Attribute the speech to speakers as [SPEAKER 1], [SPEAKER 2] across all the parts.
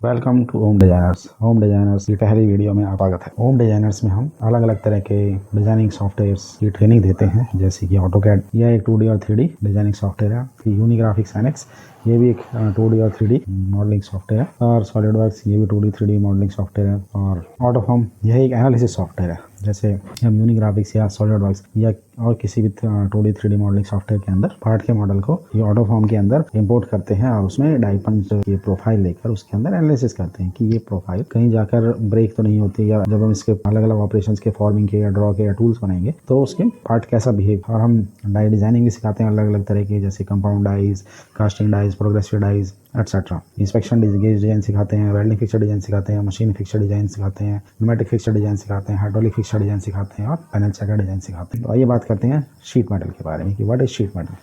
[SPEAKER 1] Welcome to home designers. Home designers की पहली video में आपका स्वागत है। होम डिजाइनर्स में हम अलग अलग तरह के डिजाइनिंग सॉफ्टवेयर्स की ट्रेनिंग देते हैं, जैसे कि ऑटोकैड, यह एक 2D और 3D डिजाइनिंग सॉफ्टवेयर है। फिर यूनिग्राफिक्स NX, ये भी एक 2D और 3D मॉडलिंग सॉफ्टवेयर है। और सॉलिडवर्क्स, ये भी 2D 3D मॉडलिंग सॉफ्टवेयर है। और ऑटोफॉर्म, यह एक एनालिसिस सॉफ्टवेयर है। जैसे हम यूनिग्राफिक्स या सॉलिडवर्क्स या और किसी भी 2D 3D मॉडलिंग सॉफ्टवेयर के अंदर पार्ट के मॉडल को ये ऑटोफॉर्म के अंदर इंपोर्ट करते हैं और उसमें डाईपंच की प्रोफाइल लेकर उसके अंदर एनालिसिस करते हैं कि ये प्रोफाइल कहीं जाकर ब्रेक तो नहीं होती, या जब हम इसके अलग अलग ऑपरेशंस के फॉर्मिंग के या ड्रॉ के या टूल्स बनाएंगे तो उसके पार्ट कैसा बिहेव। और हम डाई डिजाइनिंग भी सिखाते हैं अलग अलग तरह के, जैसे compound dies, casting dies, progressive dies etcetera. Inspection design सिखाते हैं, वेल्डिंग फिक्सर डिजाइन सिखाते हैं, मशीन फिक्सर डिजाइन सिखाते हैं, न्यूमेटिक फिक्सर डिजाइन सिखाते हैं, हाइड्रोलिक फिक्सर डिजाइन सिखाते हैं और पैनल चेकर डिजाइन सिखाते हैं। तो आइए बात करते हैं शीट मेटल के बारे में कि what is sheet metal.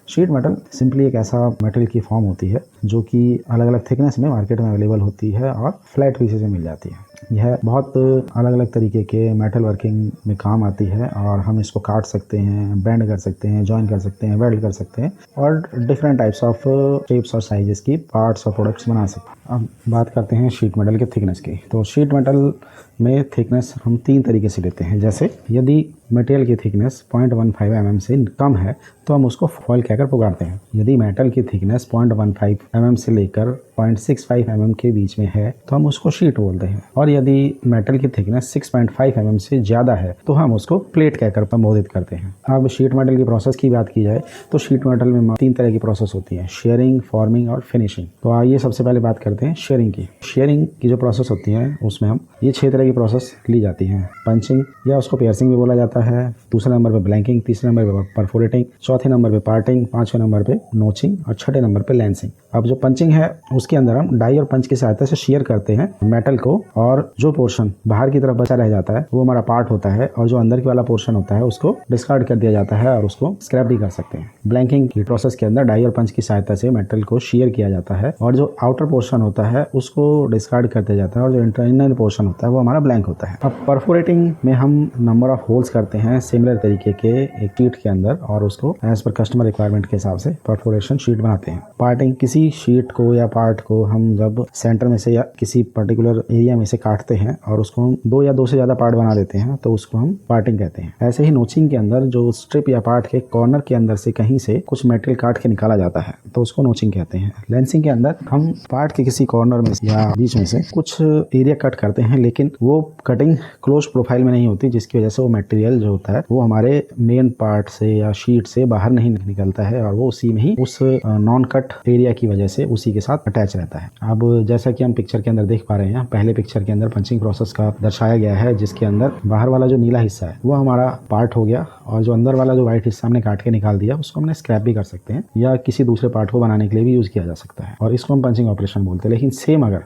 [SPEAKER 1] Sheet metal simply एक ऐसा मेटल की फॉर्म होती है जो कि अलग अलग थिकनेस में मार्केट में अवेलेबल होती है और फ्लैट पीसेस में मिल जाती है। यह बहुत अलग अलग तरीके के मेटल वर्किंग में काम आती है और हम इसको काट सकते हैं, बेंड कर सकते हैं, जॉइन कर सकते हैं, वेल्ड कर सकते हैं और डिफरेंट टाइप्स ऑफ शेप्स और साइजेस की पार्ट्स और प्रोडक्ट्स बना सकते हैं। अब बात करते हैं शीट मेटल के थिकनेस की। तो शीट मेटल में थिकनेस हम 3 तरीके से लेते हैं। जैसे यदि मटेरियल की थिकनेस 0.15 mm से कम है तो हम उसको फॉयल कहकर पुकारते हैं। यदि मेटल की थिकनेस 0.15 mm से लेकर 0.65 mm के बीच में है तो हम उसको शीट बोलते हैं। और यदि मेटल की थिकनेस 6.5 mm से ज़्यादा है तो हम उसको प्लेट कहकर संबोधित करते हैं। अब शीट मेटल की प्रोसेस की बात की जाए तो शीट मेटल में 3 तरह की प्रोसेस होती है, शेयरिंग, फॉर्मिंग और फिनिशिंग। तो आइए सबसे पहले बात करते हैं शेयरिंग की। शेयरिंग की जो प्रोसेस होती है उसमें हम ये 6 तरह की प्रोसेस ली जाती हैं। पंचिंग या उसको पियर्सिंग भी बोला जाता है, दूसरे नंबर पे ब्लैंकिंग, तीसरे नंबर पे परफोरेटिंग, चौथे नंबर पे पार्टिंग, 5वें नंबर पे नोचिंग और 6ठे नंबर पे लेंसिंग। अब जो पंचिंग है उसके अंदर हम डाई और पंच की सहायता से शेयर करते हैं मेटल को, और जो पोर्शन बाहर की तरफ बचा रह जाता है वो हमारा पार्ट होता है, और जो अंदर की वाला पोर्शन होता है उसको डिस्कार्ड कर दिया जाता है और उसको स्क्रैप भी कर सकते हैं। ब्लैंकिंग की प्रोसेस के अंदर डाई और पंच की सहायता से मेटल को शेयर किया जाता है और जो आउटर पोर्शन होता है उसको डिस्कार्ड कर दिया जाता है और जो इंटरनल पोर्शन होता है वो हमारा ब्लैंक होता है। अब परफोरेटिंग में हम नंबर ऑफ होल्स करते हैं सिमिलर तरीके के एक शीट के अंदर और उसको एज पर कस्टमर रिक्वायरमेंट के हिसाब से परफोरेशन शीट बनाते हैं। पार्टिंग, किसी शीट को या पार्ट को हम जब सेंटर में से या किसी पर्टिकुलर एरिया में से काटते हैं और उसको हम 2 या 2 से ज़्यादा पार्ट बना देते हैं तो उसको हम पार्टिंग कहते हैं। ऐसे ही नोचिंग के अंदर जो स्ट्रिप या पार्ट के कॉर्नर के अंदर से कहीं से कुछ मेटेरियल काट के निकाला जाता है तो उसको नोचिंग कहते हैं। लेंसिंग के अंदर हम पार्ट के किसी कॉर्नर में या बीच में से कुछ एरिया कट करते हैं, लेकिन वो कटिंग क्लोज प्रोफाइल में नहीं होती, जिसकी वजह से वो मटेरियल जो होता है वो हमारे मेन पार्ट से या शीट से बाहर नहीं निकलता है और वो उसी में ही उस नॉन कट एरिया की वजह से उसी के साथ अटैच रहता है। अब जैसा कि हम पिक्चर के अंदर देख पा रहे हैं, पहले पिक्चर के अंदर पंचिंग प्रोसेस का दर्शाया गया है, जिसके अंदर बाहर वाला जो नीला हिस्सा है वो हमारा पार्ट हो गया और जो अंदर वाला जो व्हाइट हिस्सा हमने काट के निकाल दिया उसको हमने स्क्रैप भी कर सकते हैं या किसी दूसरे पार्ट को बनाने के लिए भी यूज किया जा सकता है और इसको हम पंचिंग ऑपरेशन बोलते हैं। लेकिन सेम अगर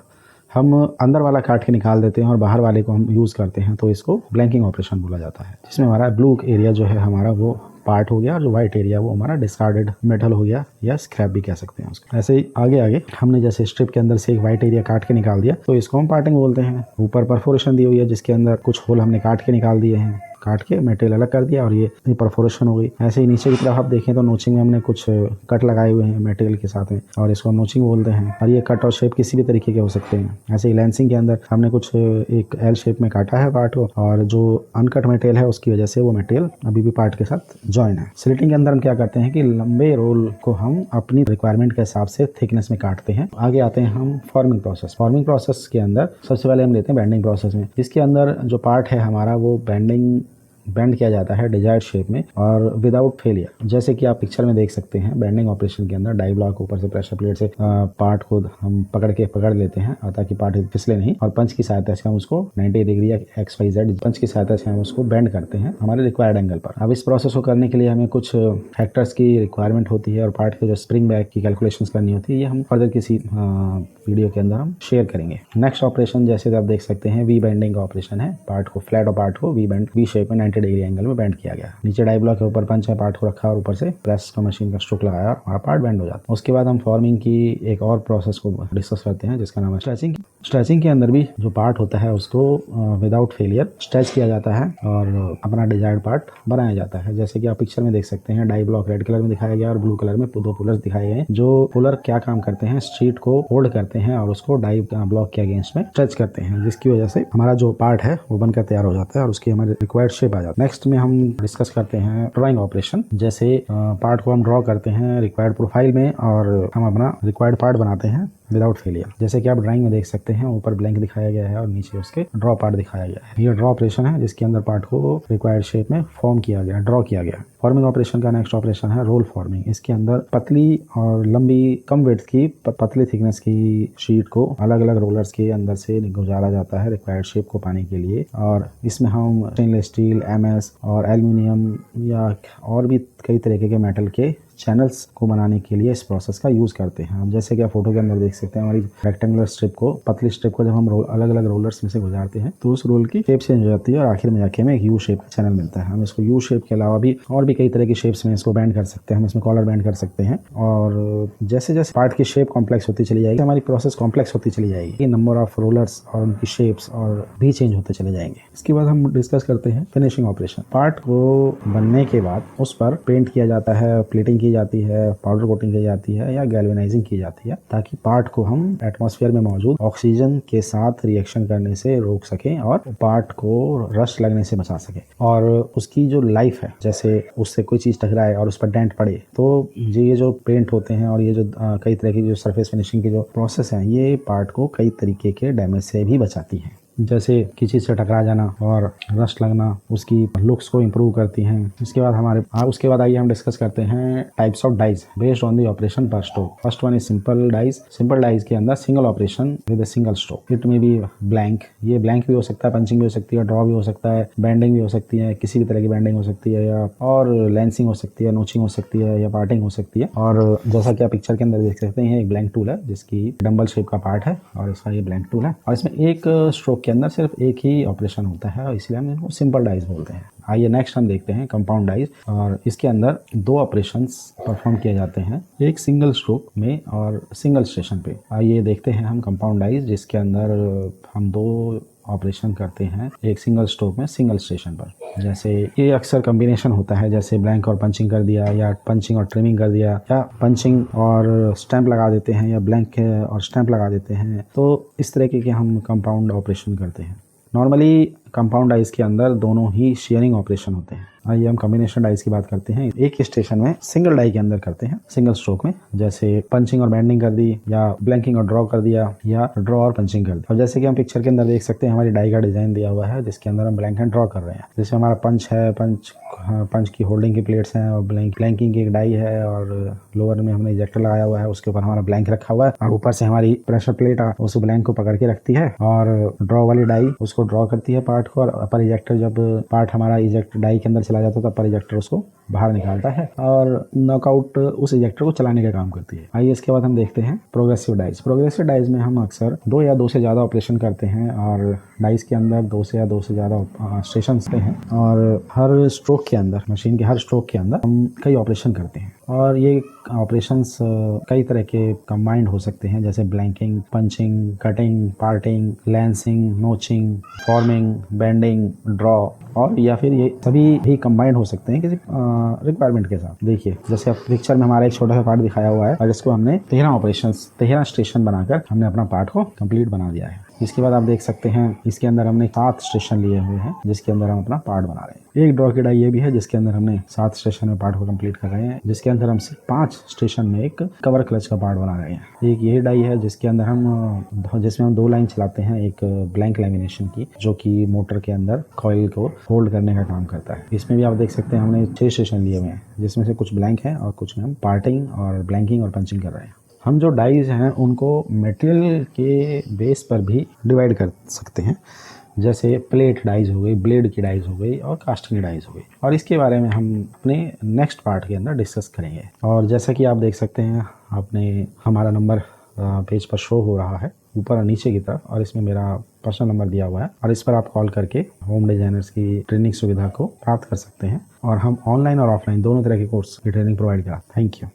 [SPEAKER 1] हम अंदर वाला काट के निकाल देते हैं और बाहर वाले को हम यूज़ करते हैं तो इसको ब्लैंकिंग ऑपरेशन बोला जाता है, जिसमें हमारा ब्लू एरिया जो है हमारा वो पार्ट हो गया और जो व्हाइट एरिया वो हमारा डिस्कार्डेड मेटल हो गया या स्क्रैप भी कह सकते हैं उसको। ऐसे ही आगे हमने जैसे स्ट्रिप के अंदर से एक व्हाइट एरिया काट के निकाल दिया तो इसको हम पार्टिंग बोलते हैं। ऊपर परफोरेशन दी हुई है जिसके अंदर कुछ होल हमने काट के निकाल दिए हैं, काट के मटेरियल अलग कर दिया और ये परफोरेशन हो गई। ऐसे ही नीचे की तरफ आप देखें तो नोचिंग में हमने कुछ कट लगाए हुए हैं मटेरियल के साथ में और इसको हम नोचिंग बोलते हैं और ये कट और शेप किसी भी तरीके के हो सकते हैं। ऐसे ही लेंसिंग के अंदर हमने कुछ एक एल शेप में काटा है पार्ट को और जो अनकट मटेरियल है उसकी वजह से वो मटेरियल अभी भी पार्ट के साथ जॉइन है। स्लिटिंग के अंदर हम क्या करते हैं कि लंबे रोल को हम अपनी रिक्वायरमेंट के हिसाब से थिकनेस में काटते हैं। आगे आते हैं हम फॉर्मिंग प्रोसेस। फॉर्मिंग प्रोसेस के अंदर सबसे पहले हम लेते हैं बेंडिंग प्रोसेस में। इसके अंदर जो पार्ट है हमारा वो बेंड किया जाता है डिजायर्ड शेप में और विदाउट फेलियर। जैसे कि आप पिक्चर में देख सकते हैं, बेंडिंग ऑपरेशन के अंदर डाई ब्लॉक ऊपर से प्रेशर प्लेट से पार्ट को हम पकड़ लेते हैं ताकि पार्ट फिसले नहीं, और पंच की सहायता से हम उसको 90 डिग्री या XYZ पंच की सहायता से हम उसको बेंड करते हैं हमारे रिक्वायर्ड एंगल पर। अब इस प्रोसेस को करने के लिए हमें कुछ फैक्टर्स की रिक्वायरमेंट होती है और पार्ट के जो स्प्रिंग बैक की कैलकुलेशन करनी होती है, ये हम फर्दर किसी वीडियो के अंदर हम शेयर करेंगे। नेक्स्ट ऑपरेशन जैसे आप देख सकते हैं वी बेंडिंग का ऑपरेशन है। पार्ट को फ्लैट और पार्ट को वी शेप में 90 डिग्री एंगल में बेंड किया गया। नीचे डाई ब्लॉक के ऊपर पंच है, पार्ट को रखा और ऊपर से प्रेस का मशीन का स्ट्रोक लगाया और हमारा पार्ट बेंड हो जाता है। उसके बाद हम फॉर्मिंग की एक और प्रोसेस को डिस्कस करते हैं जिसका नाम है स्ट्रेचिंग। स्ट्रेचिंग के अंदर भी जो पार्ट होता है उसको विदाउट फेलियर स्ट्रेच किया जाता है और अपना डिजायर्ड पार्ट बनाया जाता है। जैसे कि आप पिक्चर में देख सकते हैं, डाई ब्लॉक रेड कलर में दिखाया गया और ब्लू कलर में 2 पुलर्स दिखाए गए हैं। जो पुलर क्या काम करते हैं, शीट को होल्ड करते हैं और उसको डाई ब्लॉक के अगेंस्ट में स्ट्रेच करते हैं, जिसकी वजह से हमारा जो पार्ट है वो बनकर तैयार हो जाता है और उसकी हमारे रिक्वायर्ड शेप आ जाती है। नेक्स्ट में हम डिस्कस करते हैं ड्राइंग ऑपरेशन। जैसे पार्ट को हम ड्रॉ करते हैं रिक्वायर्ड प्रोफाइल में और हम अपना रिक्वायर्ड पार्ट बनाते हैं विदाउट फेलियर। जैसे कि आप ड्राइंग में देख सकते हैं, ऊपर ब्लैंक दिखाया गया है और नीचे उसके ड्रॉ पार्ट दिखाया गया है। ये ड्रॉ ऑपरेशन है जिसके अंदर पार्ट को रिक्वायर्ड शेप में फॉर्म किया गया, ड्रॉ किया गया। फॉर्मिंग ऑपरेशन का नेक्स्ट ऑपरेशन है रोल फॉर्मिंग। इसके अंदर पतली और लंबी कम विड्थ की पतली थिकनेस की शीट को अलग अलग रोलर्स के अंदर से गुजारा जाता है रिक्वायर्ड शेप को पाने के लिए। और इसमें हम स्टेनलेस स्टील, MS और एल्यूमिनियम या और भी कई तरीके के मेटल के चैनल्स को बनाने के लिए इस प्रोसेस का यूज करते हैं। अब जैसे कि आप फोटो के अंदर देख सकते हैं, हमारी रेक्टेंगुलर स्ट्रिप को, पतली स्ट्रिप को जब हम अलग अलग रोलर्स में से गुजारते हैं तो उस रोल की शेप चेंज हो जाती है और आखिर में जाके हमें एक यू शेप का चैनल मिलता है। हम इसको यू शेप के अलावा भी और भी कई तरह की शेप्स में इसको बैंड कर सकते हैं। हम इसमें कॉलर बैंड कर सकते हैं और जैसे जैसे पार्ट की शेप कॉम्प्लेक्स होती चली जाएगी, हमारी प्रोसेस कॉम्प्लेक्स होती चली जाएगी। नंबर ऑफ रोलर्स और उनकी शेप्स और भी चेंज होते चले जाएंगे। इसके बाद हम डिस्कस करते हैं फिनिशिंग ऑपरेशन। पार्ट को बनने के बाद उस पर पेंट किया जाता है, प्लेटिंग की जाती है, पाउडर कोटिंग की जाती है या गैल्वेनाइजिंग की जाती है, ताकि पार्ट को हम एटमॉस्फेयर में मौजूद ऑक्सीजन के साथ रिएक्शन करने से रोक सकें और पार्ट को रस्ट लगने से बचा सकें। और उसकी जो लाइफ है, जैसे उससे कोई चीज टकराए और उस पर डेंट पड़े तो ये जो पेंट होते हैं और ये जो कई तरह की जो सरफेस फिनिशिंग की जो प्रोसेस है, ये पार्ट को कई तरीके के डैमेज से भी बचाती है। जैसे किसी से टकरा जाना और रस्ट लगना उसकी लुक्स को इम्प्रूव करती हैं। उसके बाद आइए हम डिस्कस करते हैं types of dies based on the operation per stroke. First one is simple dies. Simple dies के अंदर single operation with a single stroke. It में भी ब्लैंक, ये ब्लैंक भी हो सकता है, पंचिंग भी हो सकती है, ड्रॉ भी हो सकता है, बैंडिंग भी हो सकती है, किसी भी तरह की बैंडिंग हो सकती है या और लेंसिंग हो सकती है, नोचिंग हो सकती है या पार्टिंग हो सकती है। और जैसा कि आप पिक्चर के अंदर देख सकते हैं, एक ब्लैंक टूल है जिसकी डंबल शेप का पार्ट है और इसका ये ब्लैंक टूल है और इसमें एक स्ट्रोक के अंदर सिर्फ एक ही ऑपरेशन होता है और इसलिए हम इनको सिंपल डाइज बोलते हैं। आइए नेक्स्ट हम देखते हैं कंपाउंड डाइज और इसके अंदर 2 ऑपरेशंस परफॉर्म किए जाते हैं, एक सिंगल स्ट्रोक में और सिंगल स्टेशन पे। आइए देखते हैं हम कंपाउंड डाइज जिसके अंदर हम 2 ऑपरेशन करते हैं, एक सिंगल स्ट्रोक में सिंगल स्टेशन पर। जैसे ये अक्सर कॉम्बिनेशन होता है, जैसे ब्लैंक और पंचिंग कर दिया या पंचिंग और ट्रिमिंग कर दिया या पंचिंग और स्टैंप लगा देते हैं या ब्लैंक और स्टैंप लगा देते हैं। तो इस तरीके के हम कंपाउंड ऑपरेशन करते हैं। नॉर्मली कंपाउंड डाइज के अंदर दोनों ही शेयरिंग ऑपरेशन होते हैं। आइए हम कॉम्बिनेशन डाइज की बात करते हैं। एक ही स्टेशन में सिंगल डाई के अंदर करते हैं, सिंगल स्ट्रोक में, जैसे पंचिंग और बैंडिंग कर दी या ब्लैंकिंग और ड्रॉ कर दिया या ड्रॉ और पंचिंग कर दी। और जैसे कि हम पिक्चर के अंदर देख सकते हैं, हमारी डाई का डिजाइन दिया हुआ है जिसके अंदर हम ब्लैंक एंड ड्रॉ कर रहे हैं। जैसे हमारा पंच है, पंच की होल्डिंग की प्लेट्स हैं और ब्लैंकिंग की एक डाई है और लोअर में हमने इजेक्टर लगाया हुआ है, उसके ऊपर हमारा ब्लैंक रखा हुआ है और ऊपर से हमारी प्रेशर प्लेट उस ब्लैंक को पकड़ के रखती है और ड्रॉ वाली डाई उसको ड्रॉ करती है पार्ट को। और अपर इजेक्टर, जब पार्ट हमारा इजेक्ट डाई के अंदर चला जाता है तो अपर इजेक्टर उसको बाहर निकालता है और नॉकआउट उस इजेक्टर को चलाने का काम करती है। आइए इसके बाद हम देखते हैं प्रोग्रेसिव डाइज। प्रोग्रेसिव डाइज में हम अक्सर 2 या 2 से ज़्यादा ऑपरेशन करते हैं और डाइज के अंदर 2 से या 2 से ज़्यादा स्टेशन हैं और हर स्ट्रोक के अंदर, मशीन के हर स्ट्रोक के अंदर हम कई ऑपरेशन करते हैं और ये ऑपरेशंस कई तरह के कंबाइंड हो सकते हैं, जैसे blanking, punching, cutting, parting, lancing, notching, forming, bending, draw और या फिर ये सभी भी कंबाइंड हो सकते हैं किसी रिक्वायरमेंट के साथ। देखिए जैसे अब पिक्चर में हमारा एक छोटा सा पार्ट दिखाया हुआ है और इसको हमने 13 स्टेशन बनाकर हमने अपना पार्ट को कंप्लीट बना दिया है। इसके बाद आप देख सकते हैं इसके अंदर हमने 7 स्टेशन लिए हुए हैं जिसके अंदर हम अपना पार्ट बना रहे हैं। एक ड्रॉ की डाई ये भी है जिसके अंदर हमने 7 स्टेशन में पार्ट को कंप्लीट कर रहे हैं, जिसके अंदर हम 5 स्टेशन में एक कवर क्लच का पार्ट बना रहे हैं। एक ये डाई है जिसके अंदर जिसमें हम 2 लाइन चलाते हैं, एक ब्लैंक लैमिनेशन की जो कि मोटर के अंदर कॉइल को होल्ड करने का काम करता है। इसमें भी आप देख सकते हैं हमने 6 स्टेशन लिए हुए हैं जिसमें से कुछ ब्लैंक है और कुछ में हम पार्टिंग और ब्लैंकिंग और पंचिंग कर रहे हैं। हम जो डाइज हैं उनको मटेरियल के बेस पर भी डिवाइड कर सकते हैं, जैसे प्लेट डाइज हो गई, ब्लेड की डाइज हो गई और कास्टिंग की डाइज हो गई। और इसके बारे में हम अपने नेक्स्ट पार्ट के अंदर डिस्कस करेंगे। और जैसा कि आप देख सकते हैं, आपने हमारा नंबर पेज पर शो हो रहा है ऊपर और नीचे की तरफ, और इसमें मेरा पर्सनल नंबर दिया हुआ है और इस पर आप कॉल करके होम डिजाइनर्स की ट्रेनिंग सुविधा को प्राप्त कर सकते हैं। और हम ऑनलाइन और ऑफलाइन दोनों तरह के कोर्स की ट्रेनिंग प्रोवाइड कराते हैं। Thank you.